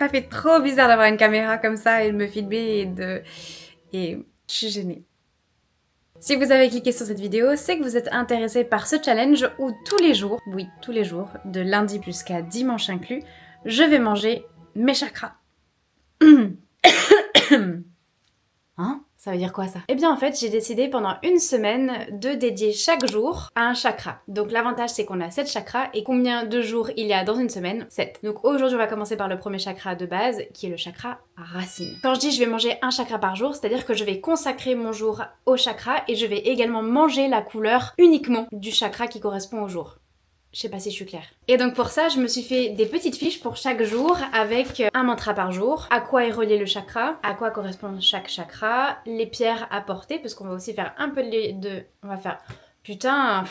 Ça fait trop bizarre d'avoir une caméra comme ça et de me filmer et je suis gênée. Si vous avez cliqué sur cette vidéo, c'est que vous êtes intéressé par ce challenge où tous les jours, oui, tous les jours, de lundi jusqu'à dimanche inclus, je vais manger mes chakras. Hein? Ça veut dire quoi ça? Eh bien en fait j'ai décidé pendant une semaine de dédier chaque jour à un chakra. Donc l'avantage c'est qu'on a 7 chakras et combien de jours il y a dans une semaine? 7. Donc aujourd'hui on va commencer par le premier chakra de base qui est le chakra racine. Quand je dis je vais manger un chakra par jour, c'est-à-dire que je vais consacrer mon jour au chakra et je vais également manger la couleur uniquement du chakra qui correspond au jour. Je sais pas si je suis claire. Et donc pour ça, je me suis fait des petites fiches pour chaque jour avec un mantra par jour, à quoi est relié le chakra, à quoi correspond chaque chakra, les pierres à porter, parce qu'on va aussi faire un peu de... On va faire... Putain...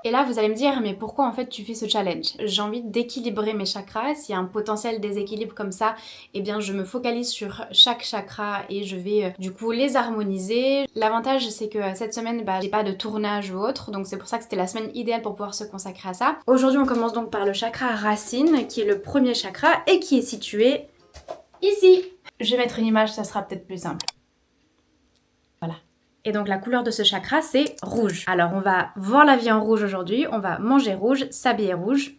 Et là, vous allez me dire, mais pourquoi en fait tu fais ce challenge? J'ai envie d'équilibrer mes chakras. S'il y a un potentiel déséquilibre comme ça, eh bien je me focalise sur chaque chakra et je vais du coup les harmoniser. L'avantage c'est que cette semaine, j'ai pas de tournage ou autre, donc c'est pour ça que c'était la semaine idéale pour pouvoir se consacrer à ça. Aujourd'hui, on commence donc par le chakra racine, qui est le premier chakra et qui est situé ici. Je vais mettre une image, ça sera peut-être plus simple. Voilà. Et donc la couleur de ce chakra c'est rouge. Alors on va voir la vie en rouge aujourd'hui, on va manger rouge, s'habiller rouge.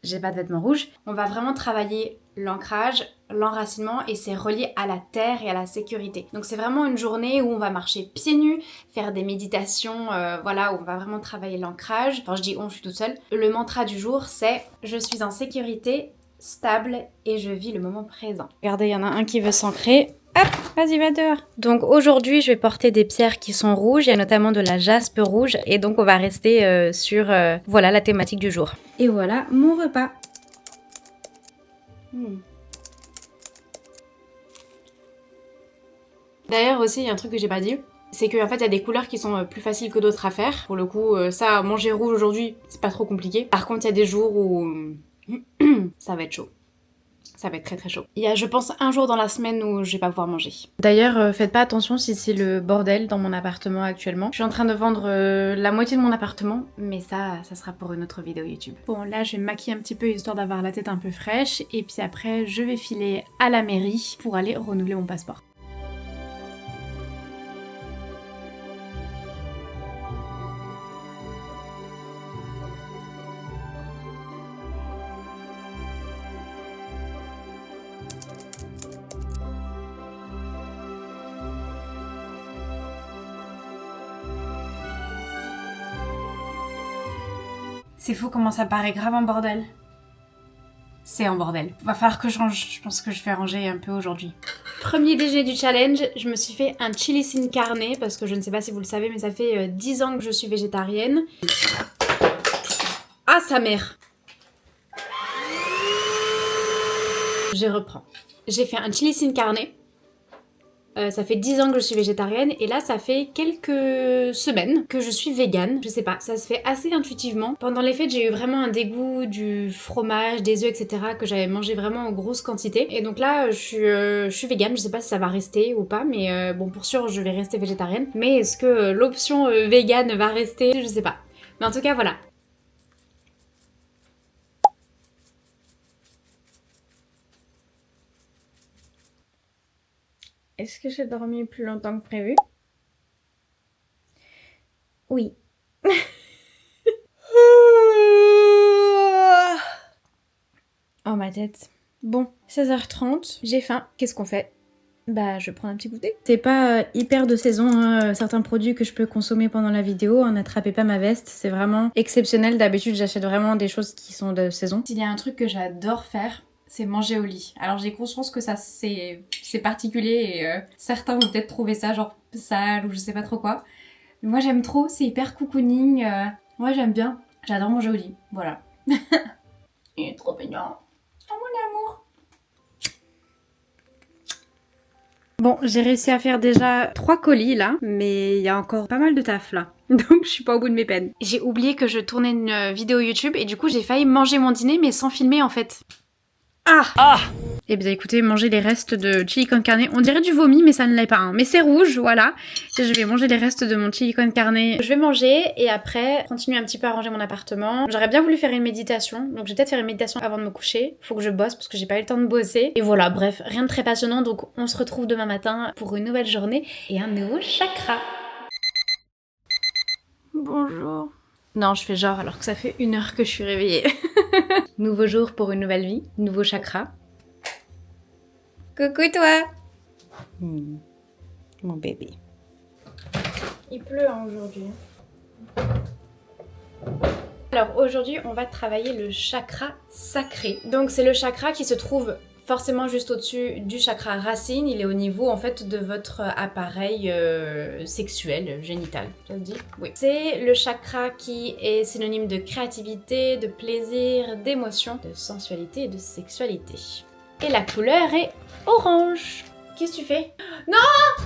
J'ai pas de vêtements rouges. On va vraiment travailler l'ancrage, l'enracinement et c'est relié à la terre et à la sécurité. Donc c'est vraiment une journée où on va marcher pieds nus, faire des méditations, voilà, où on va vraiment travailler l'ancrage. Enfin je dis on, je suis toute seule. Le mantra du jour c'est « Je suis en sécurité, stable et je vis le moment présent ». Regardez, il y en a un qui veut s'ancrer. Hop, vas-y, va dehors. Donc aujourd'hui, je vais porter des pierres qui sont rouges. Il y a notamment de la jaspe rouge. Et donc on va rester sur voilà, la thématique du jour. Et voilà mon repas. D'ailleurs aussi, il y a un truc que j'ai pas dit. C'est qu'en fait, il y a des couleurs qui sont plus faciles que d'autres à faire. Pour le coup, ça, manger rouge aujourd'hui, c'est pas trop compliqué. Par contre, il y a des jours où ça va être chaud. Ça va être très très chaud. Il y a, je pense, un jour dans la semaine où je vais pas pouvoir manger. D'ailleurs, faites pas attention si c'est le bordel dans mon appartement actuellement. Je suis en train de vendre la moitié de mon appartement, mais ça sera pour une autre vidéo YouTube. Bon, là, je vais me maquiller un petit peu histoire d'avoir la tête un peu fraîche. Et puis après, je vais filer à la mairie pour aller renouveler mon passeport. C'est fou comment ça paraît grave en bordel. C'est en bordel. Va falloir que je range. Je pense que je vais ranger un peu aujourd'hui. Premier déjeuner du challenge, je me suis fait un chili sin carne parce que je ne sais pas si vous le savez, mais ça fait 10 ans que je suis végétarienne. Ah, sa mère! Je reprends. J'ai fait un chili sin carne. Ça fait 10 ans que je suis végétarienne et là ça fait quelques semaines que je suis végane. Je sais pas, ça se fait assez intuitivement. Pendant les fêtes j'ai eu vraiment un dégoût du fromage, des œufs, etc. que j'avais mangé vraiment en grosse quantité. Et donc là je suis végane, je sais pas si ça va rester ou pas, mais bon pour sûr je vais rester végétarienne. Mais est-ce que l'option végane va rester? Je sais pas. Mais en tout cas voilà. Est-ce que j'ai dormi plus longtemps que prévu? Oui. Oh ma tête. Bon, 16h30, j'ai faim. Qu'est-ce qu'on fait? Bah je prends un petit goûter. C'est pas hyper de saison, hein, certains produits que je peux consommer pendant la vidéo, n'attrapez pas ma veste, c'est vraiment exceptionnel. D'habitude j'achète vraiment des choses qui sont de saison. S'il y a un truc que j'adore faire, c'est manger au lit. Alors j'ai conscience que ça c'est particulier et certains vont peut-être trouver ça genre sale ou je sais pas trop quoi. Mais moi j'aime trop, c'est hyper cocooning, moi j'aime bien. J'adore manger au lit, voilà. Il est trop mignon. Oh mon amour. Bon, j'ai réussi à faire déjà 3 colis là, mais il y a encore pas mal de taf là. Donc je suis pas au bout de mes peines. J'ai oublié que je tournais une vidéo YouTube et du coup j'ai failli manger mon dîner mais sans filmer en fait. Ah! Eh bien écoutez, manger les restes de chili con carne. On dirait du vomi, mais ça ne l'est pas. Hein. Mais c'est rouge, voilà. Je vais manger les restes de mon chili con carne. Je vais manger et après continuer un petit peu à ranger mon appartement. J'aurais bien voulu faire une méditation. Donc je vais peut-être faire une méditation avant de me coucher. Faut que je bosse parce que j'ai pas eu le temps de bosser. Et voilà, bref, rien de très passionnant. Donc on se retrouve demain matin pour une nouvelle journée et un nouveau chakra. Bonjour. Non, je fais genre alors que ça fait 1 heure que je suis réveillée. Nouveau jour pour une nouvelle vie. Nouveau chakra. Coucou toi. Mon bébé. Il pleut hein, aujourd'hui. Alors aujourd'hui on va travailler le chakra sacré. Donc c'est le chakra qui se trouve forcément juste au-dessus du chakra racine. Il est au niveau en fait de votre appareil sexuel, génital. Ça se dit? Oui. C'est le chakra qui est synonyme de créativité, de plaisir, d'émotion, de sensualité et de sexualité. Et la couleur est orange. Qu'est-ce que tu fais? Non!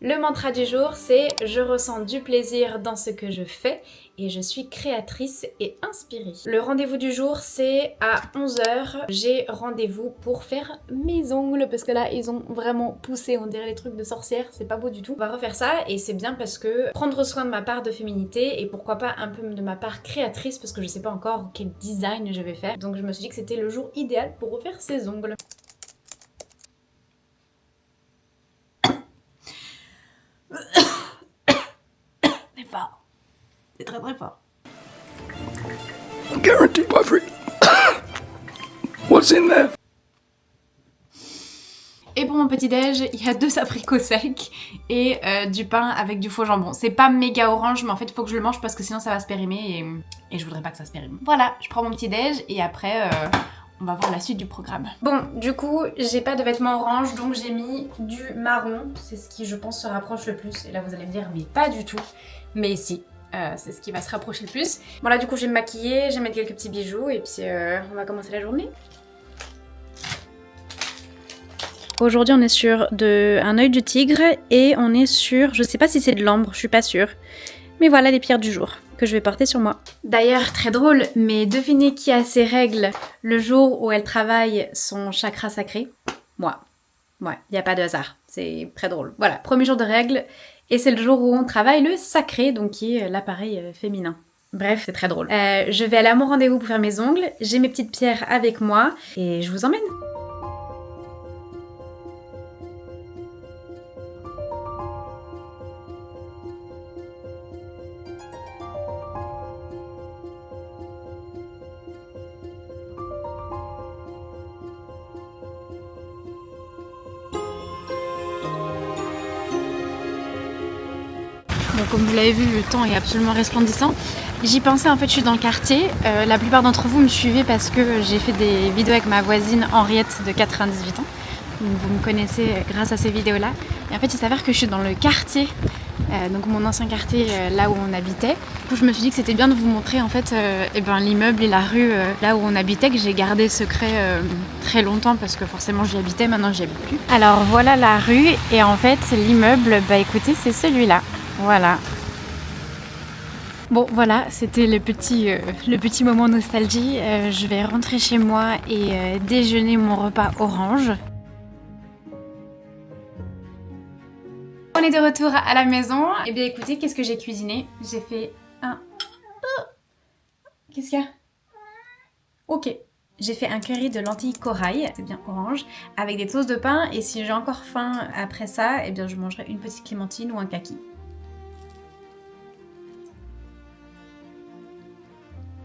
Le mantra du jour, c'est « Je ressens du plaisir dans ce que je fais et je suis créatrice et inspirée ». Le rendez-vous du jour, c'est à 11 h. J'ai rendez-vous pour faire mes ongles parce que là, ils ont vraiment poussé, on dirait les trucs de sorcière, c'est pas beau du tout. On va refaire ça et c'est bien parce que prendre soin de ma part de féminité et pourquoi pas un peu de ma part créatrice parce que je sais pas encore quel design je vais faire. Donc je me suis dit que c'était le jour idéal pour refaire ces ongles. C'est fort. C'est très très fort. Guaranteed by free. What's in there? Et pour mon petit déj, il y a 2 abricots secs et du pain avec du faux jambon. C'est pas méga orange, mais en fait il faut que je le mange parce que sinon ça va se périmer et je voudrais pas que ça se périme. Voilà, je prends mon petit déj et après on va voir la suite du programme. Bon, du coup, j'ai pas de vêtements orange, donc j'ai mis du marron. C'est ce qui, je pense, se rapproche le plus. Et là, vous allez me dire, mais pas du tout. Mais si, c'est ce qui va se rapprocher le plus. Bon là, du coup, je vais me maquiller, je vais mettre quelques petits bijoux et puis on va commencer la journée. Aujourd'hui, on est sur un œil de tigre et on est sur, je sais pas si c'est de l'ambre, je suis pas sûre. Mais voilà les pierres du jour que je vais porter sur moi. D'ailleurs, très drôle, mais devinez qui a ses règles le jour où elle travaille son chakra sacré? Moi. Ouais, il n'y a pas de hasard. C'est très drôle. Voilà, premier jour de règles. Et c'est le jour où on travaille le sacré, donc qui est l'appareil féminin. Bref, c'est très drôle. Je vais aller à mon rendez-vous pour faire mes ongles. J'ai mes petites pierres avec moi et je vous emmène. Donc comme vous l'avez vu, le temps est absolument resplendissant. J'y pensais, en fait, je suis dans le quartier. La plupart d'entre vous me suivez parce que j'ai fait des vidéos avec ma voisine Henriette de 98 ans. Donc vous me connaissez grâce à ces vidéos-là. Et en fait, il s'avère que je suis dans le quartier, donc mon ancien quartier, là où on habitait. Du coup, je me suis dit que c'était bien de vous montrer en fait l'immeuble et la rue là où on habitait, que j'ai gardé secret très longtemps parce que forcément j'y habitais, maintenant j'y habite plus. Alors voilà la rue et en fait l'immeuble, bah écoutez, c'est celui-là. Voilà. Bon voilà, c'était le petit moment nostalgie. Je vais rentrer chez moi et déjeuner mon repas orange. On est de retour à la maison. Et bien écoutez, qu'est-ce que j'ai cuisiné? J'ai fait un... Qu'est-ce qu'il y a? Ok. J'ai fait un curry de lentilles corail, c'est bien orange, avec des toasts de pain. Et si j'ai encore faim après ça, eh bien je mangerai une petite clémentine ou un kaki.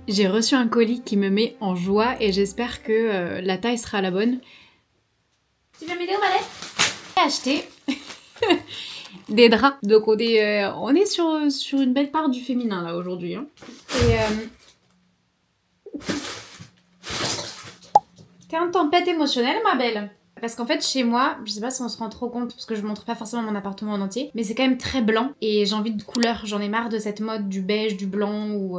J'ai reçu un colis qui me met en joie et j'espère que la taille sera la bonne. Tu viens m'aider au balai? J'ai acheté des draps. Donc on est sur une belle part du féminin là aujourd'hui. Hein. T'es en tempête émotionnelle ma belle? Parce qu'en fait chez moi, je sais pas si on se rend trop compte parce que je montre pas forcément mon appartement en entier, mais c'est quand même très blanc et j'ai envie de couleur, j'en ai marre de cette mode du beige, du blanc ou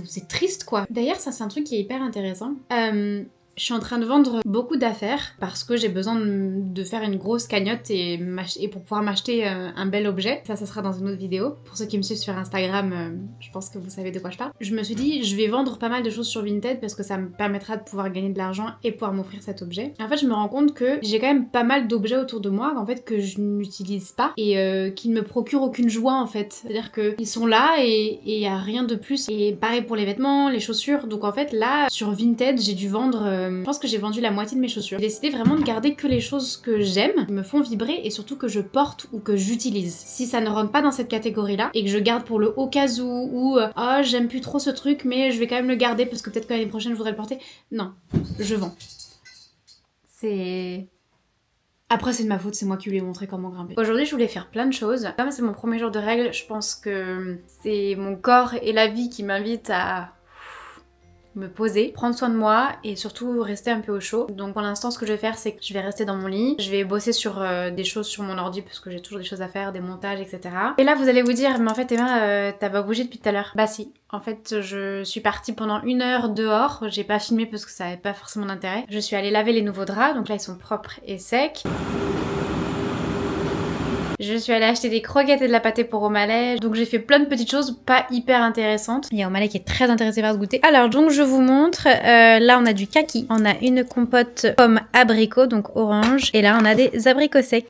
c'est triste quoi. D'ailleurs ça c'est un truc qui est hyper intéressant. Je suis en train de vendre beaucoup d'affaires parce que j'ai besoin de faire une grosse cagnotte et pour pouvoir m'acheter un bel objet. Ça sera dans une autre vidéo. Pour ceux qui me suivent sur Instagram, je pense que vous savez de quoi je parle. Je me suis dit, je vais vendre pas mal de choses sur Vinted parce que ça me permettra de pouvoir gagner de l'argent et pouvoir m'offrir cet objet. Et en fait, je me rends compte que j'ai quand même pas mal d'objets autour de moi en fait que je n'utilise pas et qui ne me procurent aucune joie en fait. C'est-à-dire qu'ils sont là et il y a rien de plus. Et pareil pour les vêtements, les chaussures. Donc en fait là, sur Vinted, j'ai dû vendre je pense que j'ai vendu la moitié de mes chaussures. J'ai décidé vraiment de garder que les choses que j'aime, qui me font vibrer et surtout que je porte ou que j'utilise. Si ça ne rentre pas dans cette catégorie-là et que je garde pour le au cas où ou oh j'aime plus trop ce truc mais je vais quand même le garder parce que peut-être que l'année prochaine je voudrais le porter. Non, je vends. C'est... Après c'est de ma faute, c'est moi qui lui ai montré comment grimper. Aujourd'hui je voulais faire plein de choses. Comme c'est mon premier jour de règles, je pense que c'est mon corps et la vie qui m'invitent à me poser, prendre soin de moi et surtout rester un peu au chaud. Donc pour l'instant ce que je vais faire c'est que je vais rester dans mon lit, je vais bosser sur des choses sur mon ordi parce que j'ai toujours des choses à faire, des montages etc. Et là vous allez vous dire mais en fait Emma t'as pas bougé depuis tout à l'heure. Bah si, en fait je suis partie pendant 1 heure dehors, j'ai pas filmé parce que ça avait pas forcément d'intérêt. Je suis allée laver les nouveaux draps, donc là ils sont propres et secs. Je suis allée acheter des croquettes et de la pâtée pour O'Malley. Donc j'ai fait plein de petites choses pas hyper intéressantes. Il y a O'Malley qui est très intéressé par ce goûter. Alors donc je vous montre. Là on a du kaki. On a une compote pomme abricot, donc orange. Et là on a des abricots secs.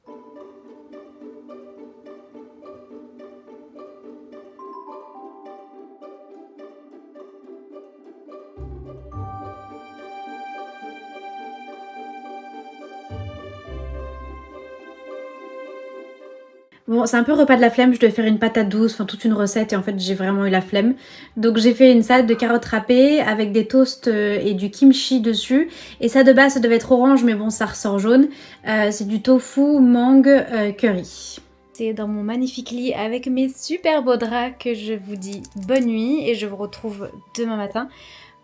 Bon, c'est un peu repas de la flemme, je devais faire une patate douce, enfin toute une recette et en fait j'ai vraiment eu la flemme. Donc j'ai fait une salade de carottes râpées avec des toasts et du kimchi dessus. Et ça de base ça devait être orange mais bon ça ressort jaune. C'est du tofu mangue curry. C'est dans mon magnifique lit avec mes super beaux draps que je vous dis bonne nuit et je vous retrouve demain matin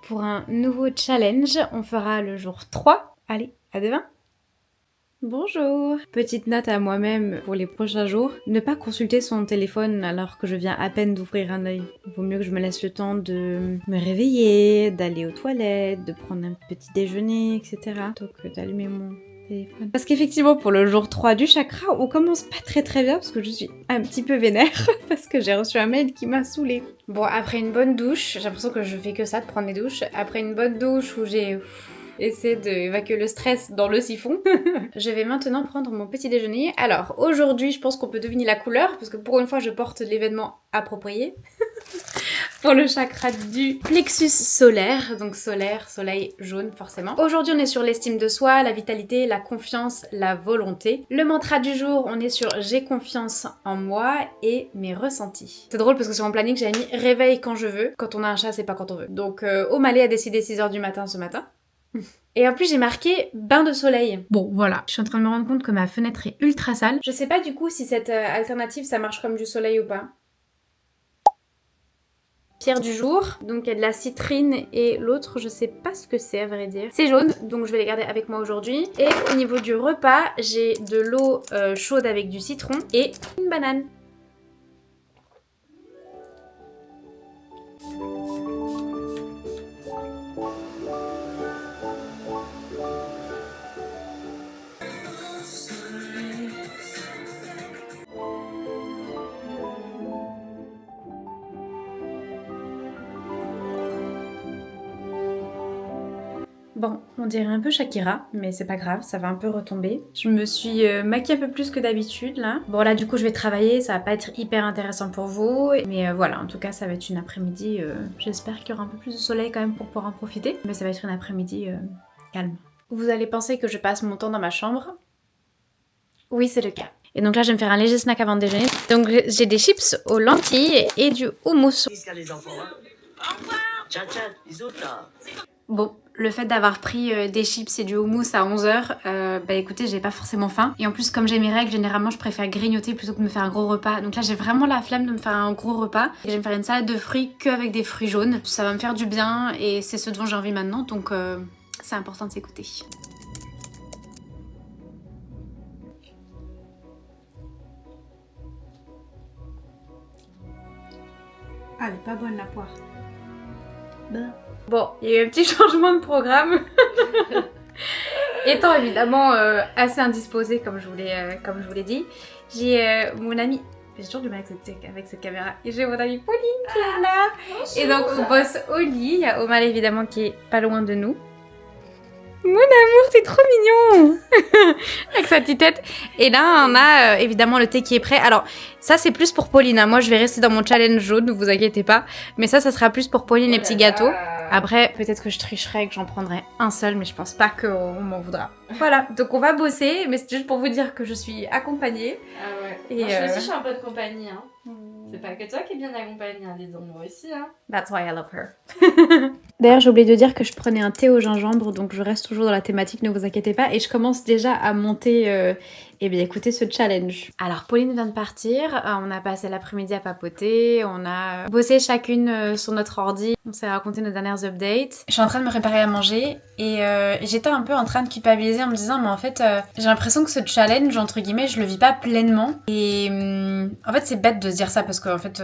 pour un nouveau challenge. On fera le jour 3. Allez, à demain! Bonjour! Petite note à moi-même pour les prochains jours, ne pas consulter son téléphone alors que je viens à peine d'ouvrir un œil. Il vaut mieux que je me laisse le temps de me réveiller, d'aller aux toilettes, de prendre un petit déjeuner, etc. plutôt que d'allumer mon téléphone. Parce qu'effectivement pour le jour 3 du chakra, on commence pas très bien parce que je suis un petit peu vénère parce que j'ai reçu un mail qui m'a saoulée. Bon, après une bonne douche, j'ai l'impression que je fais que ça, de prendre des douches. Après une bonne douche où j'ai... essayer d'évacuer le stress dans le siphon. Je vais maintenant prendre mon petit déjeuner. Alors, aujourd'hui, je pense qu'on peut deviner la couleur, parce que pour une fois, je porte l'événement approprié. Pour le chakra du plexus solaire, donc solaire, soleil, jaune forcément. Aujourd'hui, on est sur l'estime de soi, la vitalité, la confiance, la volonté. Le mantra du jour, on est sur j'ai confiance en moi et mes ressentis. C'est drôle parce que sur mon planning, j'avais mis réveil quand je veux. Quand on a un chat, c'est pas quand on veut. Donc, O'Malley a décidé 6h du matin ce matin. Et en plus j'ai marqué bain de soleil. Bon voilà, je suis en train de me rendre compte que ma fenêtre est ultra sale. Je sais pas du coup si cette alternative ça marche comme du soleil ou pas. Pierre du jour, donc il y a de la citrine et l'autre je sais pas ce que c'est à vrai dire. C'est jaune, donc je vais les garder avec moi aujourd'hui. Et au niveau du repas, j'ai de l'eau chaude avec du citron et une banane. Bon, on dirait un peu Shakira, mais c'est pas grave, ça va un peu retomber. Je me suis maquillée un peu plus que d'habitude là. Bon là du coup je vais travailler, ça va pas être hyper intéressant pour vous. Mais voilà, en tout cas ça va être une après-midi, j'espère qu'il y aura un peu plus de soleil quand même pour pouvoir en profiter. Mais ça va être une après-midi calme. Vous allez penser que je passe mon temps dans ma chambre. Oui c'est le cas. Et donc là je vais me faire un léger snack avant de déjeuner. Donc j'ai des chips aux lentilles et du houmous. Bon, le fait d'avoir pris des chips et du houmous à 11h, bah écoutez, j'ai pas forcément faim. Et en plus, comme j'ai mes règles, généralement je préfère grignoter plutôt que de me faire un gros repas. Donc là, j'ai vraiment la flemme de me faire un gros repas. Et je vais me faire une salade de fruits qu'avec des fruits jaunes. Ça va me faire du bien et c'est ce dont j'ai envie maintenant. Donc c'est important de s'écouter. Ah, elle est pas bonne la poire. Bon, il y a eu un petit changement de programme. Étant évidemment assez indisposée comme je vous l'ai dit, j'ai mon amie... J'ai toujours du mal avec cette caméra. Et j'ai mon amie Pauline qui est là. Et donc on bosse au lit. Il y a Omal évidemment qui est pas loin de nous. Mon amour, t'es trop mignon. Avec sa petite tête. Et là, on a évidemment le thé qui est prêt. Alors, ça, c'est plus pour Pauline. Hein. Moi, je vais rester dans mon challenge jaune, ne vous inquiétez pas. Mais ça sera plus pour Pauline, les petits gâteaux. Après, peut-être que je tricherai et que j'en prendrai un seul, mais je pense pas qu'on m'en voudra. Voilà, donc on va bosser, mais c'est juste pour vous dire que je suis accompagnée. Ah ouais. Et moi, je suis un peu de compagnie, hein. C'est pas que toi qui es bien accompagnée, hein, dis donc, moi aussi, hein. That's why I love her. D'ailleurs, j'ai oublié de dire que je prenais un thé au gingembre, donc je reste toujours dans la thématique, ne vous inquiétez pas. Et je commence déjà à monter, écoutez, ce challenge. Alors, Pauline vient de partir, on a passé l'après-midi à papoter, on a bossé chacune sur notre ordi, on s'est raconté nos dernières updates. Je suis en train de me préparer à manger et j'étais un peu en train de culpabiliser en me disant, mais en fait, j'ai l'impression que ce challenge, entre guillemets, je le vis pas pleinement. Et en fait, c'est bête de se dire ça parce qu'en fait,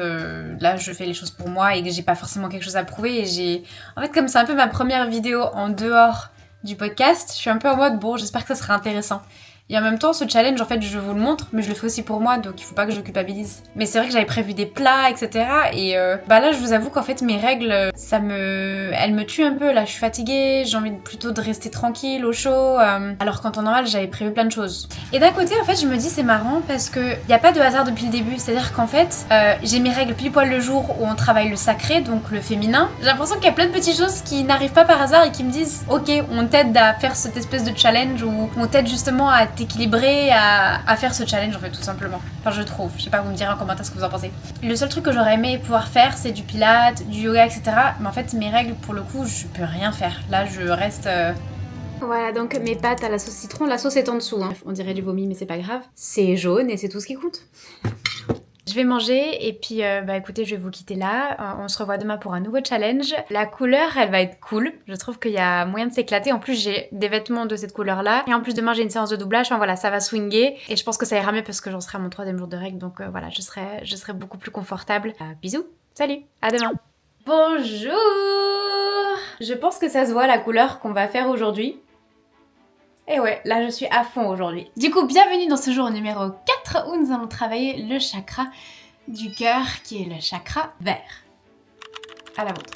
là, je fais les choses pour moi et que j'ai pas forcément quelque chose à prouver. Et en fait, comme c'est un peu ma première vidéo en dehors du podcast, je suis un peu en mode, bon, j'espère que ça sera intéressant. Et en même temps, ce challenge, en fait, je vous le montre, mais je le fais aussi pour moi, donc il faut pas que je culpabilise. Mais c'est vrai que j'avais prévu des plats, etc. Et là, je vous avoue qu'en fait, mes règles, elles me tuent un peu. Là, je suis fatiguée, j'ai envie plutôt de rester tranquille, au chaud. Alors qu'en temps normal, j'avais prévu plein de choses. Et d'un côté, en fait, je me dis, c'est marrant parce que y a pas de hasard depuis le début. C'est-à-dire qu'en fait, j'ai mes règles pile poil le jour où on travaille le sacré, donc le féminin. J'ai l'impression qu'il y a plein de petites choses qui n'arrivent pas par hasard et qui me disent, ok, on t'aide à faire cette espèce de challenge ou on t'aide justement à t'équilibrer à faire ce challenge en fait tout simplement. Enfin je trouve, je sais pas, vous me direz en commentaire ce que vous en pensez. Le seul truc que j'aurais aimé pouvoir faire c'est du pilates, du yoga etc. Mais en fait mes règles pour le coup je peux rien faire. Là je reste... Voilà donc mes pâtes à la sauce citron, la sauce est en dessous. Hein. On dirait du vomi mais c'est pas grave. C'est jaune et c'est tout ce qui compte. Je vais manger et puis écoutez je vais vous quitter là, on se revoit demain pour un nouveau challenge. La couleur elle va être cool, je trouve qu'il y a moyen de s'éclater, en plus j'ai des vêtements de cette couleur là et en plus demain j'ai une séance de doublage, enfin voilà ça va swinguer et je pense que ça ira mieux parce que j'en serai à mon 3e jour de règle donc voilà je serai beaucoup plus confortable. Bisous, salut, à demain. Bonjour. Je pense que ça se voit la couleur qu'on va faire aujourd'hui. Et ouais, là je suis à fond aujourd'hui. Du coup, bienvenue dans ce jour numéro 4 où nous allons travailler le chakra du cœur qui est le chakra vert. À la vôtre.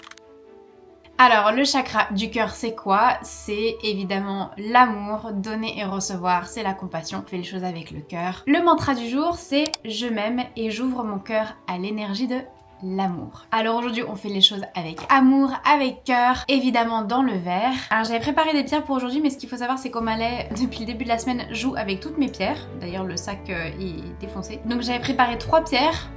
Alors, le chakra du cœur, c'est quoi? C'est évidemment l'amour, donner et recevoir, c'est la compassion, on fait les choses avec le cœur. Le mantra du jour, c'est « Je m'aime et j'ouvre mon cœur à l'énergie de l'amour ». Alors aujourd'hui on fait les choses avec amour, avec cœur, évidemment dans le vert. Alors j'avais préparé des pierres pour aujourd'hui mais ce qu'il faut savoir c'est qu'Omalay depuis le début de la semaine joue avec toutes mes pierres. D'ailleurs le sac est défoncé. Donc j'avais préparé 3 pierres.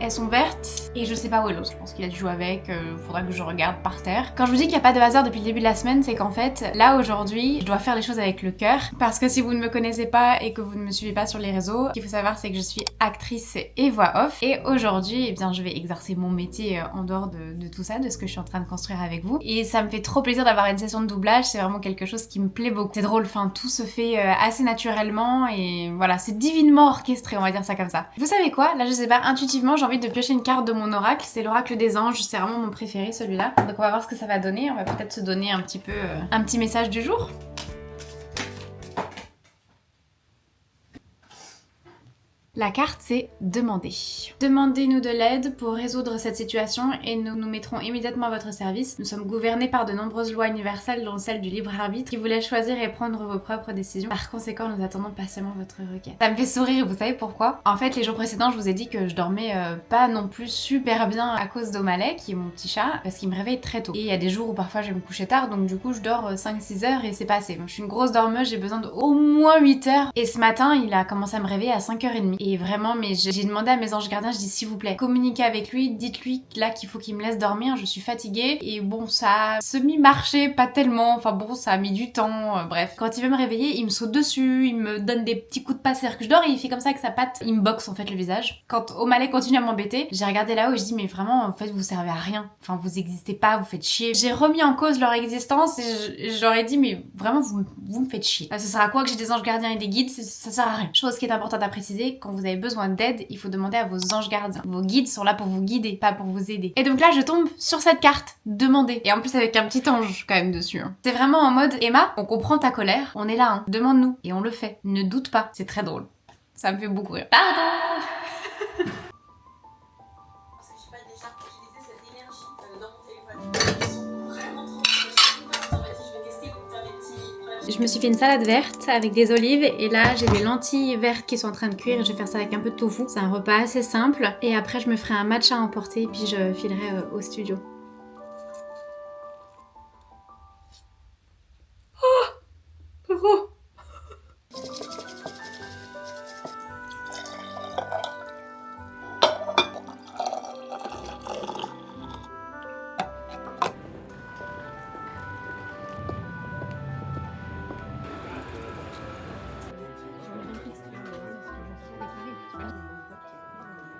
Elles sont vertes et je sais pas où est l'autre, je pense qu'il a dû jouer avec, faudra que je regarde par terre. Quand je vous dis qu'il n'y a pas de hasard depuis le début de la semaine, c'est qu'en fait, là aujourd'hui, je dois faire les choses avec le cœur. Parce que si vous ne me connaissez pas et que vous ne me suivez pas sur les réseaux, ce qu'il faut savoir c'est que je suis actrice et voix off. Et aujourd'hui, eh bien, je vais exercer mon métier en dehors de tout ça, de ce que je suis en train de construire avec vous. Et ça me fait trop plaisir d'avoir une session de doublage, c'est vraiment quelque chose qui me plaît beaucoup. C'est drôle, enfin tout se fait assez naturellement et voilà, c'est divinement orchestré, on va dire ça comme ça. Vous savez quoi? Là je sais pas, intuitivement j'ai envie de piocher une carte de mon oracle, c'est l'oracle des anges, c'est vraiment mon préféré celui-là. Donc on va voir ce que ça va donner, on va peut-être se donner un petit peu un petit message du jour. La carte c'est demander. Demandez-nous de l'aide pour résoudre cette situation et nous nous mettrons immédiatement à votre service. Nous sommes gouvernés par de nombreuses lois universelles dont celle du libre arbitre qui vous laisse choisir et prendre vos propres décisions. Par conséquent, nous attendons patiemment votre requête. Ça me fait sourire, vous savez pourquoi? En fait, les jours précédents, je vous ai dit que je dormais pas non plus super bien à cause d'Omalay, qui est mon petit chat, parce qu'il me réveille très tôt. Et il y a des jours où parfois je vais me coucher tard, donc du coup je dors 5-6 heures et c'est pas assez. Moi, je suis une grosse dormeuse, j'ai besoin d'au moins 8 heures. Et ce matin, il a commencé à me réveiller à 5h30. Et vraiment, mais j'ai demandé à mes anges gardiens, je dis s'il vous plaît, communiquez avec lui, dites-lui là qu'il faut qu'il me laisse dormir, je suis fatiguée. Et bon, ça a semi-marché, pas tellement, enfin bon, ça a mis du temps, bref. Quand il veut me réveiller, il me saute dessus, il me donne des petits coups de patte, c'est-à-dire que je dors et il fait comme ça avec sa patte, il me boxe en fait le visage. Quand Omalay continue à m'embêter, j'ai regardé là-haut et je dis mais vraiment, en fait, vous servez à rien. Enfin, vous existez pas, vous faites chier. J'ai remis en cause leur existence et j'aurais dit mais vraiment, vous me faites chier. Ça sert à quoi que j'ai des anges gardiens et des guides? Ça sert à rien. Chose qui est importante à préciser, quand quand vous avez besoin d'aide, il faut demander à vos anges gardiens. Vos guides sont là pour vous guider, pas pour vous aider. Et donc là, je tombe sur cette carte, demander. Et en plus avec un petit ange quand même dessus. Hein. C'est vraiment en mode, Emma, on comprend ta colère, on est là, hein. Demande-nous. Et on le fait. Ne doute pas. C'est très drôle. Ça me fait beaucoup rire. Pardon. Je me suis fait une salade verte avec des olives et là j'ai des lentilles vertes qui sont en train de cuire et je vais faire ça avec un peu de tofu. C'est un repas assez simple et après je me ferai un matcha à emporter et puis je filerai au studio. Oh,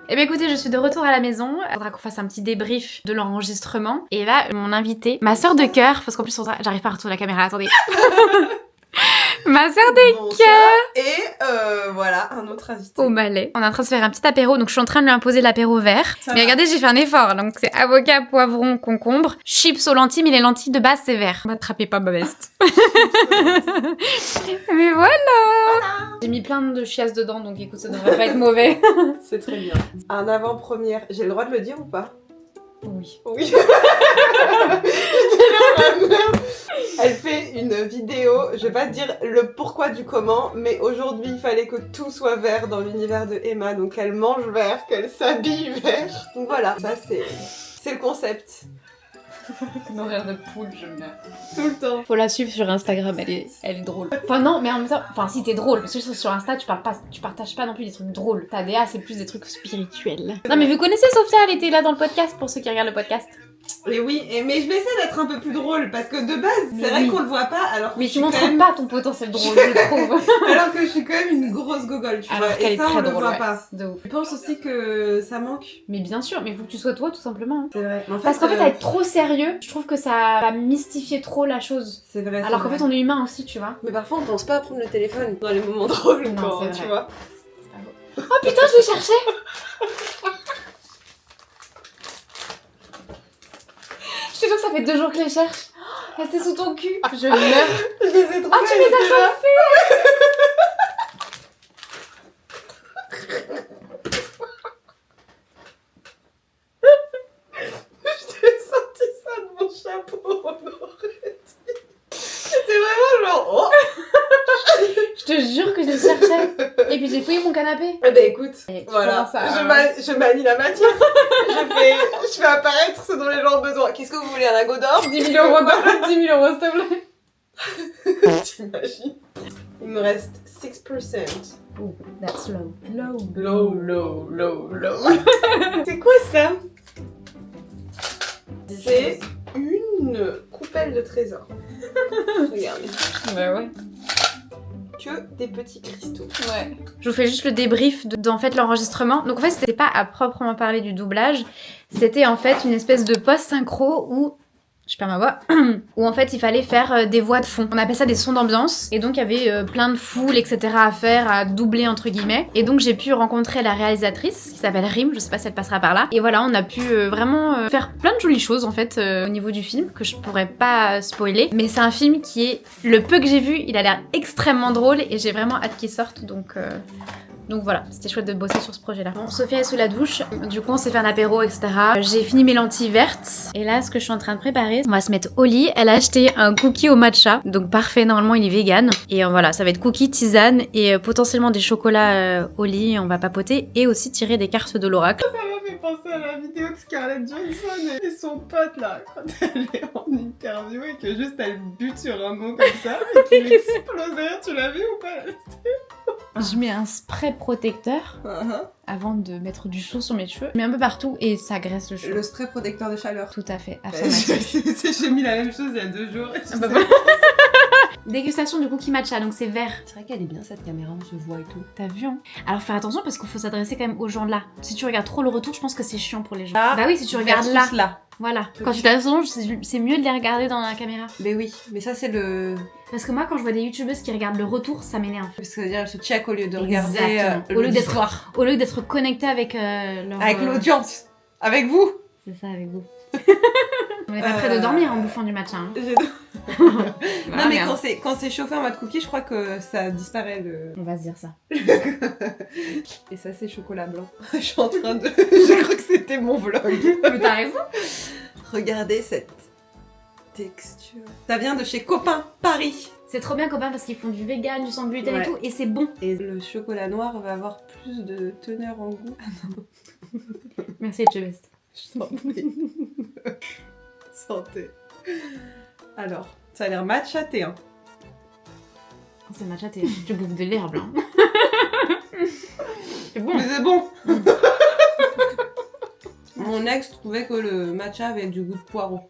Eh bien écoutez, je suis de retour à la maison. Il faudra qu'on fasse un petit débrief de l'enregistrement. Et là, mon invité, ma sœur de cœur, parce qu'en plus j'arrive pas à retourner la caméra, attendez. Ma sœur de cœur. Et voilà, un autre invité. Au Malais. On est en train de se faire un petit apéro, donc je suis en train de lui imposer l'apéro vert. Ça mais va. regardez, j'ai fait un effort. Donc c'est avocat, poivron, concombre, chips aux lentilles, mais les lentilles de base c'est vert. M'attrapez pas ma veste. Mais voilà. J'ai mis plein de chiasses dedans, donc écoute, ça devrait pas être mauvais. C'est très bien. Un avant-première, j'ai le droit de le dire ou pas? Oui. Oui. Elle fait une vidéo, je vais pas te dire le pourquoi du comment, mais aujourd'hui il fallait que tout soit vert dans l'univers de Emma, donc elle mange vert, qu'elle s'habille vert. Donc voilà, ça c'est le concept. Une horaire de poule, j'aime bien. Tout le temps. Faut la suivre sur Instagram, elle est drôle. Enfin non, mais en même temps, enfin si t'es drôle, parce que sur Insta tu partages pas non plus des trucs drôles. Ta DA c'est plus des trucs spirituels. Non mais vous connaissez Sophia, elle était là dans le podcast pour ceux qui regardent le podcast. Et oui, mais je vais essayer d'être un peu plus drôle parce que de base, Mais c'est vrai oui. qu'on le voit pas alors que Mais je tu suis montres quand même... pas ton potentiel drôle, je trouve. alors que je suis quand même une grosse gogole, tu Alors vois. qu'elle Et est ça, très on le drôle, voit ouais. pas. De ouf. Je pense aussi que ça manque. Mais bien sûr, mais faut que tu sois toi tout simplement. Hein. C'est vrai. En fait, Parce qu'en fait, à être trop sérieux, je trouve que ça va mystifier trop la chose. c'est vrai. Alors qu'en fait, on est humain aussi, tu vois. Mais parfois, on pense pas à prendre le téléphone dans les moments drôles, Non, quand, c'est tu vrai. vois. Oh putain, je l'ai cherché. Je te jure que ça fait 2 jours que je les cherche. Oh, restez sous ton cul. Je meurs. Je les ai trouvés. Oh, tu les as chauffés. J'ai sorti ça de mon chapeau, on aurait dit. C'était vraiment genre... Oh. Je te jure que je les cherchais. Et puis j'ai fouillé mon canapé. Eh ben écoute, Et tu voilà, commences à- je manie la matière. je fais apparaître ce dont les gens ont besoin. Qu'est-ce que vous voulez, un lingot d'or? 10 000 euros, 10 000 euros, s'il te plaît. T'imagines? Il me reste 6%. Oh, that's low. Low. C'est quoi ça? C'est une coupelle de trésors. Regarde. Bah ouais. Que des petits cristaux. Ouais. Je vous fais juste le débrief d'en fait l'enregistrement. Donc en fait, c'était pas à proprement parler du doublage, c'était en fait une espèce de post-synchro où je perds ma voix, où en fait il fallait faire des voix de fond. On appelle ça des sons d'ambiance. Et donc il y avait plein de foules, etc. à faire, à doubler entre guillemets. Et donc j'ai pu rencontrer la réalisatrice qui s'appelle Rim, je sais pas si elle passera par là. Et voilà, on a pu vraiment faire plein de jolies choses en fait au niveau du film, que je pourrais pas spoiler. Mais c'est un film qui est, le peu que j'ai vu, il a l'air extrêmement drôle et j'ai vraiment hâte qu'il sorte. Donc voilà, c'était chouette de bosser sur ce projet-là. Bon, Sophia est sous la douche, du coup on s'est fait un apéro, etc. J'ai fini mes lentilles vertes. Et là, ce que je suis en train de préparer, on va se mettre au lit. Elle a acheté un cookie au matcha, donc parfait, normalement il est vegan. Et voilà, ça va être cookie, tisane et potentiellement des chocolats au lit, on va papoter. Et aussi tirer des cartes de l'oracle. Ça m'a fait penser à la vidéo de Scarlett Johansson et son pote là, quand elle est en interview et que juste elle bute sur un mot comme ça et qu'il explose derrière, tu l'as vu ou pas? Je mets un spray protecteur avant de mettre du chaud sur mes cheveux. Je mets un peu partout et ça graisse le cheveu. Le spray protecteur de chaleur. Tout à fait, Bah, affirmatif. J'ai mis la même chose il y a 2 jours. Ah bah voilà. Dégustation du cookie matcha, donc c'est vert. C'est vrai qu'elle est bien cette caméra, on se voit et tout. T'as vu, hein? Alors fais attention parce qu'il faut s'adresser quand même aux gens là. Si tu regardes trop le retour, je pense que c'est chiant pour les gens. Là, bah oui, si tu regardes là. Voilà. Quand tu t'allonges, c'est mieux de les regarder dans la caméra. Mais oui, mais ça c'est le... Parce que moi, quand je vois des youtubeuses qui regardent le retour, ça m'énerve. Parce que dire, elles se check au lieu de regarder Exactement. Au lieu d'être connecté avec leur... Avec l'audience. Avec vous. C'est ça, avec vous. On est pas près de dormir en bouffant du matcha. Hein. Non mais quand c'est chauffé en mode cookie, je crois que ça disparaît le... On va se dire ça. Et ça c'est chocolat blanc. Je suis en train de... Je crois que c'était mon vlog. Mais t'as raison. Regardez cette texture. Ça vient de chez Copain Paris. C'est trop bien, copain, parce qu'ils font du vegan, du sans gluten Ouais. et tout, et c'est bon. Et le chocolat noir va avoir plus de teneur en goût. Merci, Chebest. Je t'en prie. Santé. Alors, ça a l'air matchaté, hein. C'est matcha, tu bouffes de l'herbe, là. C'est bon. Mais c'est bon. Mon ex trouvait que le matcha avait du goût de poireau.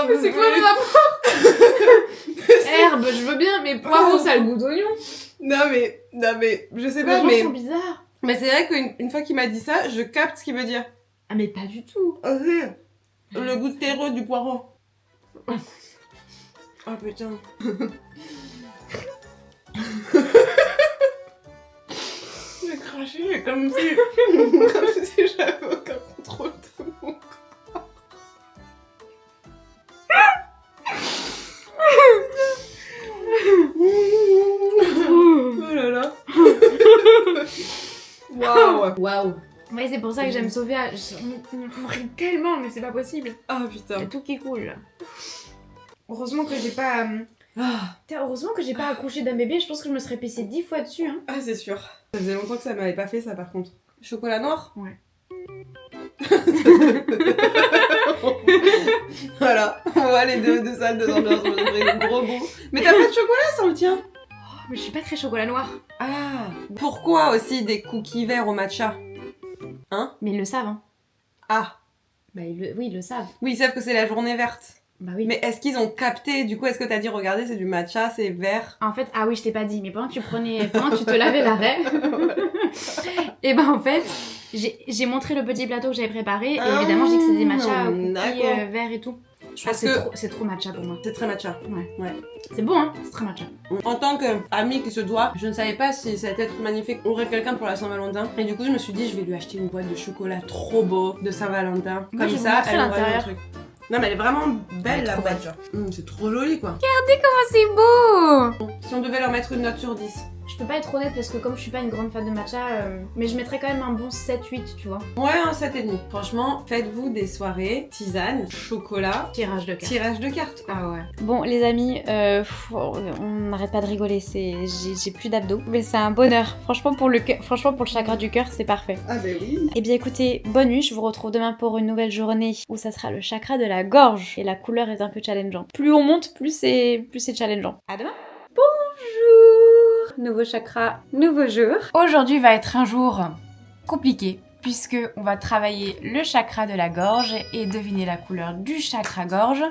Mais c'est quoi le rapport? Herbe, je veux bien, mais poireau, ça a le goût d'oignon. Non mais, je sais Les pas, gens mais... sont bizarres. Mais c'est vrai qu'une fois qu'il m'a dit ça, je capte ce qu'il veut dire. Ah, mais pas du tout. Le goût terreux du poireau. Oh putain. J'ai craché comme si j'avais aucun contrôle de mon corps. Oh là là. Waouh. Ouais, c'est pour ça que j'aime Sophia. On rit tellement, mais c'est pas possible. Ah Il y putain. a tout qui coule. Heureusement que j'ai pas... Heureusement que j'ai pas accouché d'un bébé, je pense que je me serais pissée 10 fois dessus. Hein. Ah c'est sûr. Ça faisait longtemps que ça m'avait pas fait ça par contre. Chocolat noir? Ouais. Voilà, on voit les deux salles de ambiance, on dirait le gros bout. Mais t'as pas de chocolat sans le tien? Mais je suis pas très chocolat noir. Ah, pourquoi aussi des cookies verts au matcha? Mais ils le savent, hein. Ah, Bah oui, ils le savent. oui, ils savent que c'est la journée verte. Bah oui. Mais est-ce qu'ils ont capté? Du coup, est-ce que t'as dit, regardez, c'est du matcha, c'est vert? En fait, ah oui, je t'ai pas dit, mais pendant que tu te lavais l'arrêt, et ben en fait, j'ai montré le petit plateau que j'avais préparé, et évidemment, je dis que c'est des matchas cookies verts et tout. Je crois que c'est trop matcha pour moi. C'est très matcha. Ouais. C'est bon, hein, c'est très matcha. En tant qu'amie qui se doit, je ne savais pas si cette être magnifique aurait quelqu'un pour la Saint-Valentin. Et du coup, je me suis dit, je vais lui acheter une boîte de chocolat trop beau de Saint-Valentin. Moi, Comme je vais ça, vous montrer elle aura eu un l'intérieur. truc. Non, mais elle est vraiment belle, Elle est la trop boîte. C'est trop joli, quoi. Oh, c'est beau! Si on devait leur mettre une note sur 10. Je peux pas être honnête parce que comme je suis pas une grande fan de matcha, mais je mettrais quand même un bon 7-8, tu vois. Ouais, un 7,5. Franchement, faites-vous des soirées, tisane, chocolat, Tirage de cartes. tirage de cartes. Ah ouais. Bon les amis, on n'arrête pas de rigoler, j'ai plus d'abdos, mais c'est un bonheur. Franchement pour le chakra du cœur, c'est parfait. Ah bah oui. Eh bien écoutez, bonne nuit, je vous retrouve demain pour une nouvelle journée où ça sera le chakra de la gorge et la couleur est un peu challengeant. Plus on monte, plus c'est challengeant. À demain. Bonjour. Nouveau chakra, nouveau jour. Aujourd'hui va être un jour compliqué puisque on va travailler le chakra de la gorge et deviner la couleur du chakra gorge.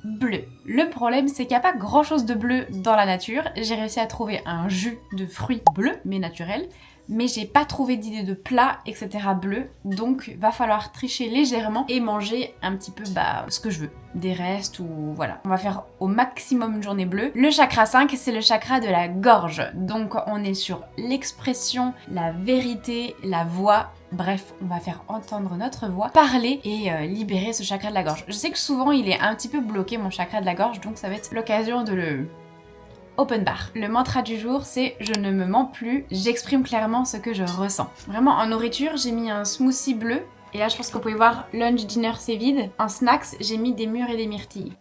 Bleu. Le problème, c'est qu'il n'y a pas grand chose de bleu dans la nature. J'ai réussi à trouver un jus de fruits bleu, mais naturel. Mais j'ai pas trouvé d'idée de plat, etc. bleu. Donc, va falloir tricher légèrement et manger un petit peu, ce que je veux. Des restes ou voilà. On va faire au maximum une journée bleue. Le chakra 5, c'est le chakra de la gorge. Donc, on est sur l'expression, la vérité, la voix. Bref, on va faire entendre notre voix, parler et libérer ce chakra de la gorge. Je sais que souvent, il est un petit peu bloqué, mon chakra de la gorge, donc ça va être l'occasion de le open bar. Le mantra du jour, c'est « Je ne me mens plus, j'exprime clairement ce que je ressens ». Vraiment, en nourriture, j'ai mis un smoothie bleu. Et là, je pense que vous pouvez voir, lunch, dinner, c'est vide. En snacks, j'ai mis des mûres et des myrtilles.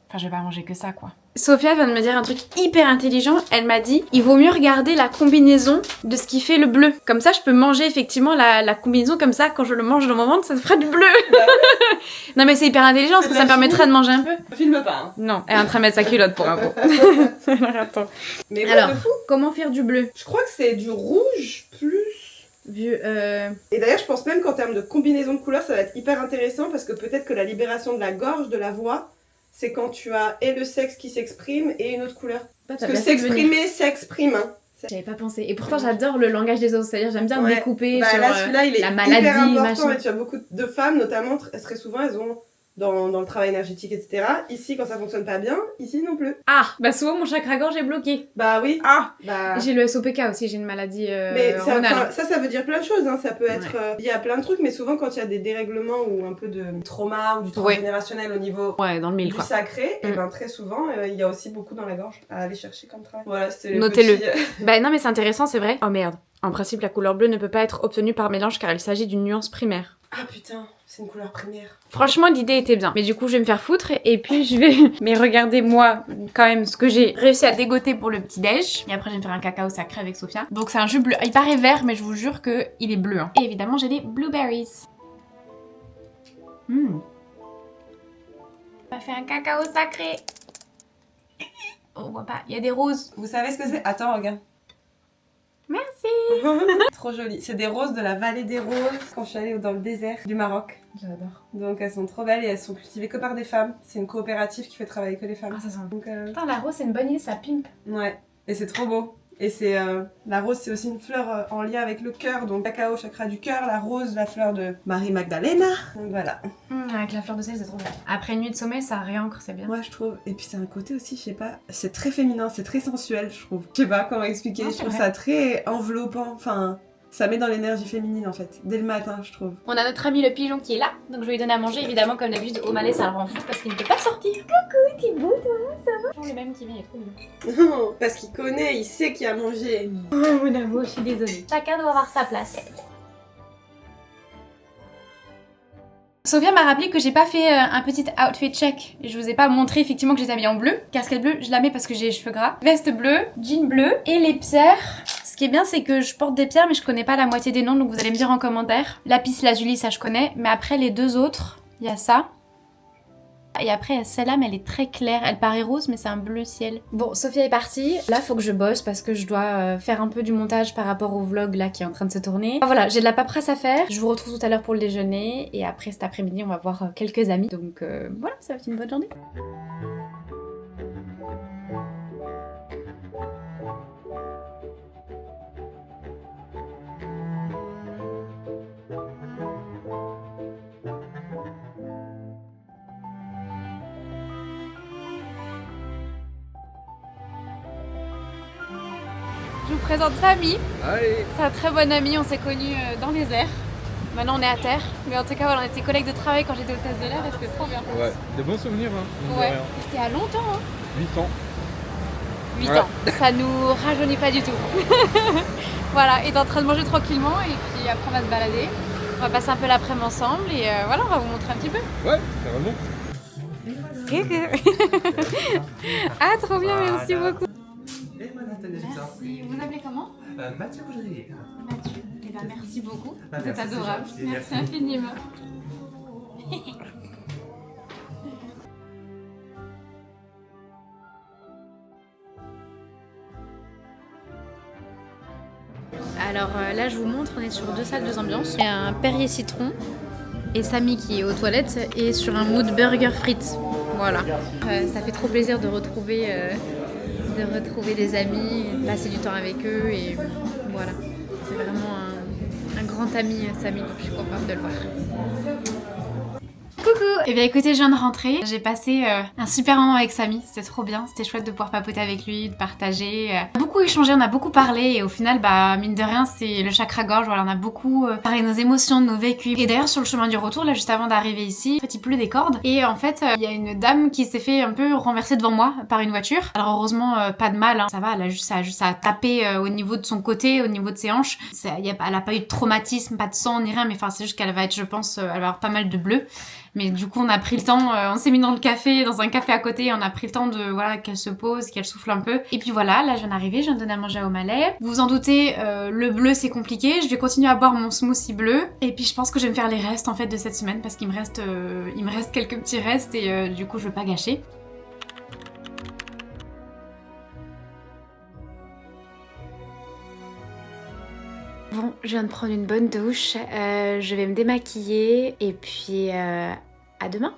Enfin, je vais pas manger que ça, quoi. Sophia vient de me dire un truc hyper intelligent. Elle m'a dit, il vaut mieux regarder la combinaison de ce qui fait le bleu. Comme ça, je peux manger effectivement la combinaison comme ça. Quand je le mange dans mon ventre, ça fera du bleu. Non mais c'est hyper intelligent parce que ça me permettra de manger un peu. Filme pas. Hein. Non, elle est en train de mettre sa culotte pour info. Attends. Mais Alors, de fou. comment faire du bleu? Je crois que c'est du rouge plus. Et d'ailleurs, je pense même qu'en termes de combinaison de couleurs, ça va être hyper intéressant parce que peut-être que la libération de la gorge, de la voix, c'est quand tu as et le sexe qui s'exprime et une autre couleur. Parce que s'exprimer s'exprime. Hein. J'avais pas pensé. Et pourtant, j'adore le langage des autres. C'est-à-dire, j'aime bien découper bah, sur là, celui-là, il est la maladie, hyper important. machin. Et tu as beaucoup de femmes, notamment, très souvent, elles ont dans le travail énergétique, etc. Ici, quand ça fonctionne pas bien, ici non plus. Ah, bah souvent, mon chakra-gorge est bloqué. Bah oui. Ah, bah... J'ai le SOPK aussi, j'ai une maladie mais hormonale. ça veut dire plein de choses. Hein. Ça peut être lié à plein de trucs, mais souvent, quand il y a des dérèglements ou un peu de trauma ou du transgénérationnel au niveau dans le mille, du sacré, et ben très souvent, il y a aussi beaucoup dans la gorge à aller chercher comme travail. Voilà, c'était Notez-le. Petit... Bah non, mais c'est intéressant, c'est vrai. Oh merde. En principe, la couleur bleue ne peut pas être obtenue par mélange car il s'agit d'une nuance primaire. Ah putain, c'est une couleur primaire. Franchement, l'idée était bien. Mais du coup, je vais me faire foutre et puis je vais... Mais regardez, moi, quand même, ce que j'ai réussi à dégoter pour le petit-déj. Et après, je vais me faire un cacao sacré avec Sophia. Donc, c'est un jus bleu. Il paraît vert, mais je vous jure qu'il est bleu. Hein. Et évidemment, j'ai des blueberries. On va faire un cacao sacré. On voit pas, il y a des roses. Vous savez ce que c'est? Attends, regarde. Merci. Trop joli. C'est des roses de la vallée des roses quand je suis allée dans le désert du Maroc. J'adore. Donc elles sont trop belles et elles sont cultivées que par des femmes. C'est une coopérative qui fait travailler que les femmes. Ah, ça sent. Donc, Putain, la rose, c'est une bonne idée, ça pimpe. ouais. Et c'est trop beau. Et c'est la rose, c'est aussi une fleur en lien avec le cœur. Donc cacao, chakra du cœur. La rose, la fleur de Marie Magdalena. Donc voilà. Avec la fleur de sel, c'est trop bien. Après une nuit de sommeil, ça réancre, c'est bien. Moi, je trouve. Et puis c'est un côté aussi, je sais pas, c'est très féminin, c'est très sensuel, je trouve. Je sais pas comment expliquer. Non, je trouve vrai. ça très enveloppant. Enfin, ça met dans l'énergie féminine en fait, dès le matin, je trouve. On a notre ami le pigeon qui est là, donc je vais lui donner à manger. Évidemment, comme d'habitude, au Malais, ça le rend fou parce qu'il ne peut pas sortir. Coucou, t'es beau toi, ça va? Toujours le même qui vient, il est trop mignon. Non, parce qu'il connaît, il sait qu'il a mangé. Oh mon amour, je suis désolée. Chacun doit avoir sa place. Sophia m'a rappelé que j'ai pas fait un petit outfit check. Je vous ai pas montré effectivement que je les ai mis en bleu. Casquette bleue, je la mets parce que j'ai les cheveux gras. Veste bleue, jean bleu et les pierres. Ce qui est bien, c'est que je porte des pierres, mais je connais pas la moitié des noms, donc vous allez me dire en commentaire. Lapis lazuli, ça je connais, mais après les deux autres, il y a ça. Et après, celle-là, mais elle est très claire. Elle paraît rose, mais c'est un bleu ciel. Bon, Sophia est partie. Là, faut que je bosse parce que je dois faire un peu du montage par rapport au vlog là qui est en train de se tourner. Enfin, voilà, j'ai de la paperasse à faire. Je vous retrouve tout à l'heure pour le déjeuner. Et après, cet après-midi, on va voir quelques amis. Donc voilà, ça va être une bonne journée. Je vous présente Samy. Allez. C'est un très bon ami, on s'est connus dans les airs. Maintenant on est à terre. Mais en tout cas, voilà, on était collègues de travail quand j'étais hôtesse de l'air et c'était trop bien. Ouais, de bons souvenirs, hein. mine de Ouais, rien. c'était il y a longtemps, hein. 8 ans. 8 Ouais. ans. Ça nous rajeunit pas du tout. Voilà, et t'es en train de manger tranquillement et puis après on va se balader. On va passer un peu l'après-midi ensemble et voilà, on va vous montrer un petit peu. Ouais, carrément. Ah, trop bien, merci beaucoup. Et voilà, tenez ça. Merci. Vous appelez comment? Mathieu Coudrier. Mathieu. Eh ben, merci beaucoup. Bah, Vous êtes merci, c'est adorable. gentil, Merci merci. infiniment. Alors là, je vous montre, on est sur deux salles, deux ambiances. Il y a un Perrier citron et Samy qui est aux toilettes et sur un mood burger frites. Voilà. Ça fait trop plaisir de retrouver des amis, passer du temps avec eux et voilà. C'est vraiment un grand ami, Samy, donc je suis contente de le voir. Coucou! Eh bien écoutez, je viens de rentrer. J'ai passé un super moment avec Samy, c'était trop bien, c'était chouette de pouvoir papoter avec lui, de partager. On a beaucoup échangé, on a beaucoup parlé et au final, bah mine de rien, c'est le chakra-gorge, voilà, on a beaucoup parlé de nos émotions, de nos vécus. Et d'ailleurs sur le chemin du retour, là juste avant d'arriver ici, en fait il pleut des cordes et en fait il y a une dame qui s'est fait un peu renverser devant moi par une voiture. Alors heureusement pas de mal, hein. Ça va, elle a juste à taper au niveau de son côté, au niveau de ses hanches. Elle a pas eu de traumatisme, pas de sang ni rien, mais enfin c'est juste qu'elle va être, je pense, elle va avoir pas mal de bleu. Mais du coup, on a pris le temps, on s'est mis dans un café à côté, on a pris le temps de, voilà, qu'elle se pose, qu'elle souffle un peu. Et puis voilà, là, je viens d'arriver, je viens de donner à manger au Malais. Vous vous en doutez, le bleu, c'est compliqué. Je vais continuer à boire mon smoothie bleu. Et puis, je pense que je vais me faire les restes, en fait, de cette semaine, parce qu'il me reste quelques petits restes et du coup, je veux pas gâcher. Bon, je viens de prendre une bonne douche, je vais me démaquiller et puis à demain.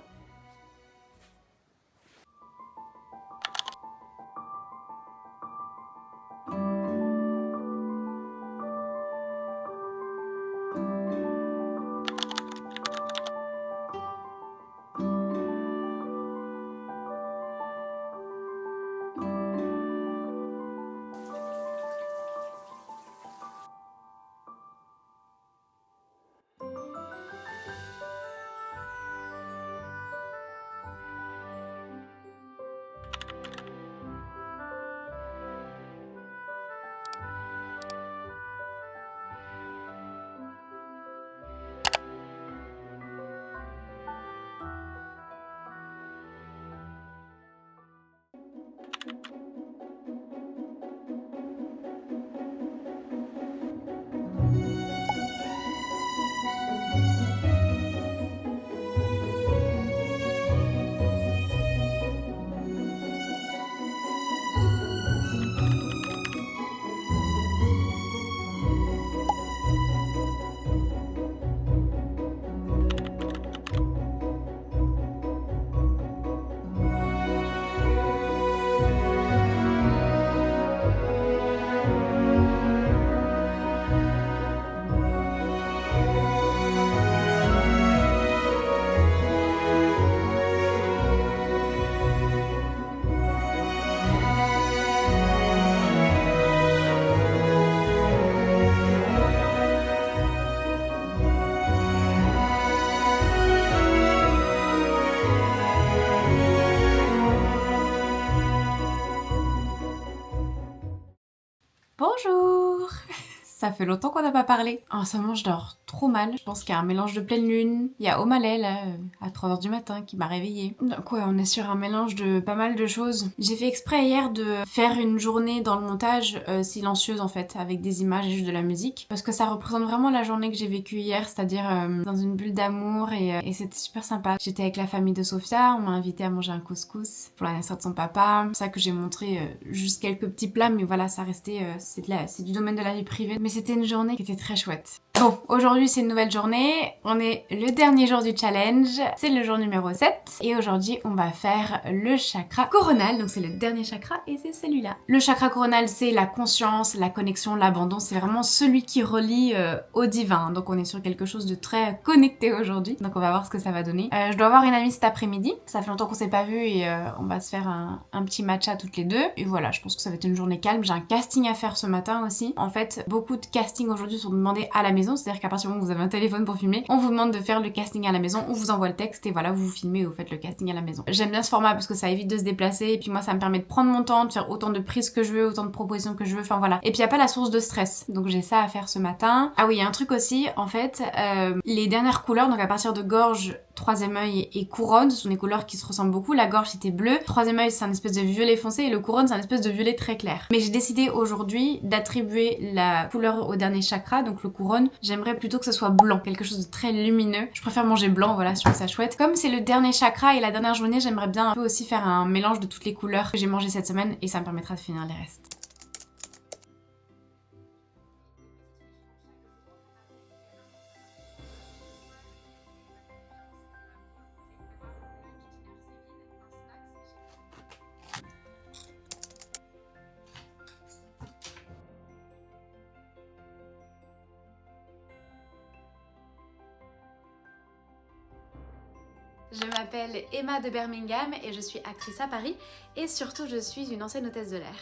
Bonjour! Ça fait longtemps qu'on n'a pas parlé. En ce moment, je dors trop mal. Je pense qu'il y a un mélange de pleine lune. Il y a O'Malley, là, à 3h du matin, qui m'a réveillée. Donc ouais, on est sur un mélange de pas mal de choses. J'ai fait exprès hier de faire une journée dans le montage silencieuse, en fait, avec des images et juste de la musique. Parce que ça représente vraiment la journée que j'ai vécue hier, c'est-à-dire dans une bulle d'amour et c'était super sympa. J'étais avec la famille de Sophia, on m'a invité à manger un couscous pour l'anniversaire de son papa. C'est ça que j'ai montré juste quelques petits plats, mais voilà, ça restait... c'est du domaine de la vie privée. Mais c'était une journée qui était très chouette. Bon, aujourd'hui c'est une nouvelle journée, on est le dernier jour du challenge, c'est le jour numéro 7 et aujourd'hui on va faire le chakra coronal, donc c'est le dernier chakra et c'est celui-là. Le chakra coronal c'est la conscience, la connexion, l'abandon, c'est vraiment celui qui relie au divin, donc on est sur quelque chose de très connecté aujourd'hui, donc on va voir ce que ça va donner. Je dois avoir une amie cet après-midi, ça fait longtemps qu'on s'est pas vu et on va se faire un petit matcha toutes les deux et voilà, je pense que ça va être une journée calme, j'ai un casting à faire ce matin aussi. En fait, beaucoup de castings aujourd'hui sont demandés à la maison, c'est-à-dire qu'à partir du moment où vous avez un téléphone pour filmer, on vous demande de faire le casting à la maison, on vous envoie le texte et voilà, vous vous filmez et vous faites le casting à la maison. J'aime bien ce format parce que ça évite de se déplacer et puis moi ça me permet de prendre mon temps, de faire autant de prises que je veux, autant de propositions que je veux, enfin voilà. Et puis y a pas la source de stress, donc j'ai ça à faire ce matin. Ah oui, il y a un truc aussi, en fait, les dernières couleurs, donc à partir de gorge, troisième œil et couronne, ce sont des couleurs qui se ressemblent beaucoup. La gorge c'était bleu, troisième œil c'est un espèce de violet foncé et le couronne c'est un espèce de violet très clair. Mais j'ai décidé aujourd'hui d'attribuer la couleur au dernier chakra, donc le couronne. J'aimerais plutôt que ce soit blanc, quelque chose de très lumineux. Je préfère manger blanc, voilà, je trouve ça chouette. Comme c'est le dernier chakra et la dernière journée, j'aimerais bien un peu aussi faire un mélange de toutes les couleurs que j'ai mangées cette semaine et ça me permettra de finir les restes. Je m'appelle Emma de Birmingham et je suis actrice à Paris et surtout je suis une ancienne hôtesse de l'air.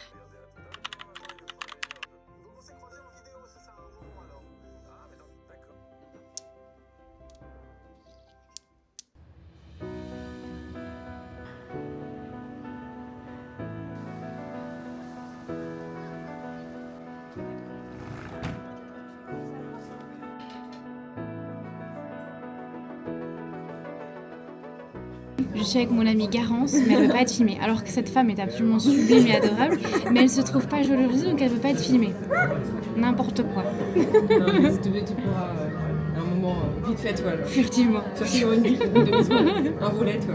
Je suis avec mon amie Garance, mais elle veut pas être filmée. Alors que cette femme est absolument sublime et adorable, mais elle se trouve pas jolie aujourd'hui, donc elle veut pas être filmée. N'importe quoi. Non, mais tu pourras un moment vite fait, toi. Là. Furtivement. Sur une demi-seconde, un volet, toi.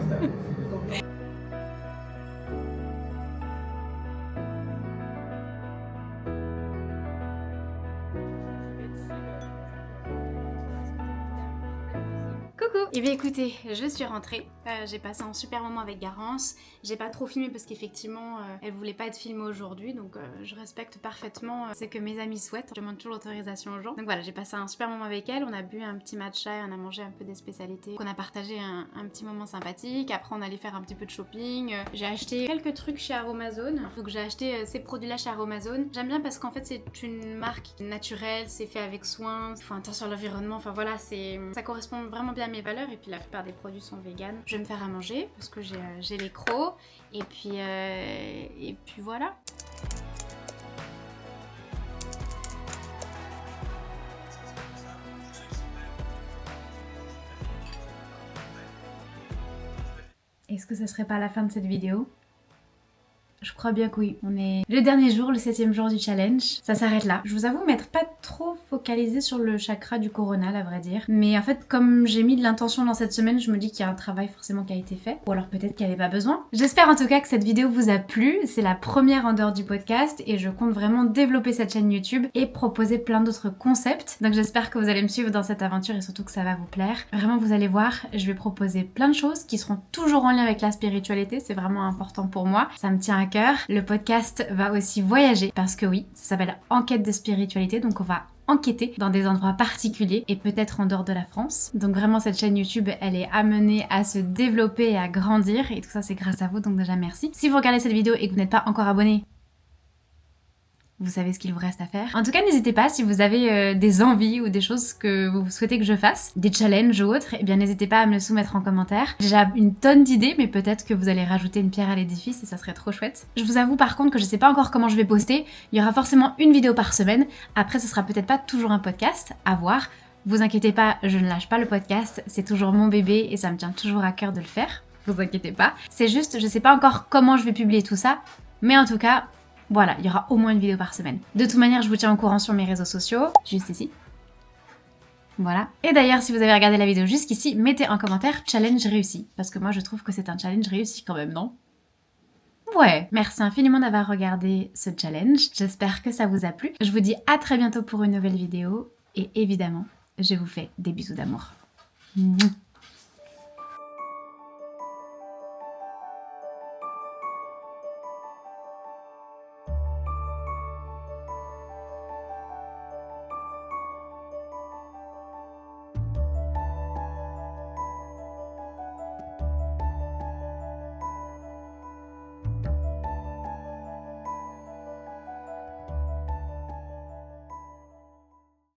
Coucou. Eh bien écoutez, je suis rentrée. J'ai passé un super moment avec Garance. J'ai pas trop filmé parce qu'effectivement, elle voulait pas être filmée aujourd'hui, donc je respecte parfaitement ce que mes amis souhaitent. Je demande toujours l'autorisation aux gens. Donc voilà, j'ai passé un super moment avec elle. On a bu un petit matcha et on a mangé un peu des spécialités. On a partagé un petit moment sympathique. Après, on allait faire un petit peu de shopping. J'ai acheté quelques trucs chez Aromazone. Donc j'ai acheté ces produits-là chez Aromazone. J'aime bien parce qu'en fait, c'est une marque naturelle, c'est fait avec soin. Il faut attention à l'environnement. Enfin voilà, ça correspond vraiment bien à mes valeurs. Et puis la plupart des produits sont véganes. Je vais me faire à manger parce que j'ai les crocs. Et puis voilà. Est-ce que ce serait pas la fin de cette vidéo ? Je crois bien que oui. On est le dernier jour, le 7e jour du challenge. Ça s'arrête là. Je vous avoue m'être pas trop focalisée sur le chakra du coronal, à vrai dire. Mais en fait, comme j'ai mis de l'intention dans cette semaine, je me dis qu'il y a un travail forcément qui a été fait. Ou alors peut-être qu'il n'y avait pas besoin. J'espère en tout cas que cette vidéo vous a plu. C'est la première en dehors du podcast et je compte vraiment développer cette chaîne YouTube et proposer plein d'autres concepts. Donc j'espère que vous allez me suivre dans cette aventure et surtout que ça va vous plaire. Vraiment, vous allez voir, je vais proposer plein de choses qui seront toujours en lien avec la spiritualité. C'est vraiment important pour moi. Ça me tient à cœur. Le podcast va aussi voyager parce que oui, ça s'appelle Enquête de spiritualité, donc on va enquêter dans des endroits particuliers et peut-être en dehors de la France. Donc vraiment cette chaîne YouTube, elle est amenée à se développer et à grandir et tout ça c'est grâce à vous, donc déjà merci. Si vous regardez cette vidéo et que vous n'êtes pas encore abonné, vous savez ce qu'il vous reste à faire. En tout cas, n'hésitez pas si vous avez des envies ou des choses que vous souhaitez que je fasse, des challenges ou autres, eh bien n'hésitez pas à me le soumettre en commentaire. J'ai déjà une tonne d'idées, mais peut-être que vous allez rajouter une pierre à l'édifice et ça serait trop chouette. Je vous avoue par contre que je sais pas encore comment je vais poster. Il y aura forcément une vidéo par semaine. Après, ce sera peut-être pas toujours un podcast, à voir. Vous inquiétez pas, je ne lâche pas le podcast. C'est toujours mon bébé et ça me tient toujours à cœur de le faire. Vous inquiétez pas. C'est juste, je sais pas encore comment je vais publier tout ça, mais en tout cas, voilà, il y aura au moins une vidéo par semaine. De toute manière, je vous tiens au courant sur mes réseaux sociaux, juste ici. Voilà. Et d'ailleurs, si vous avez regardé la vidéo jusqu'ici, mettez en commentaire challenge réussi. Parce que moi, je trouve que c'est un challenge réussi quand même, non ? Ouais. Merci infiniment d'avoir regardé ce challenge. J'espère que ça vous a plu. Je vous dis à très bientôt pour une nouvelle vidéo. Et évidemment, je vous fais des bisous d'amour. Mouah.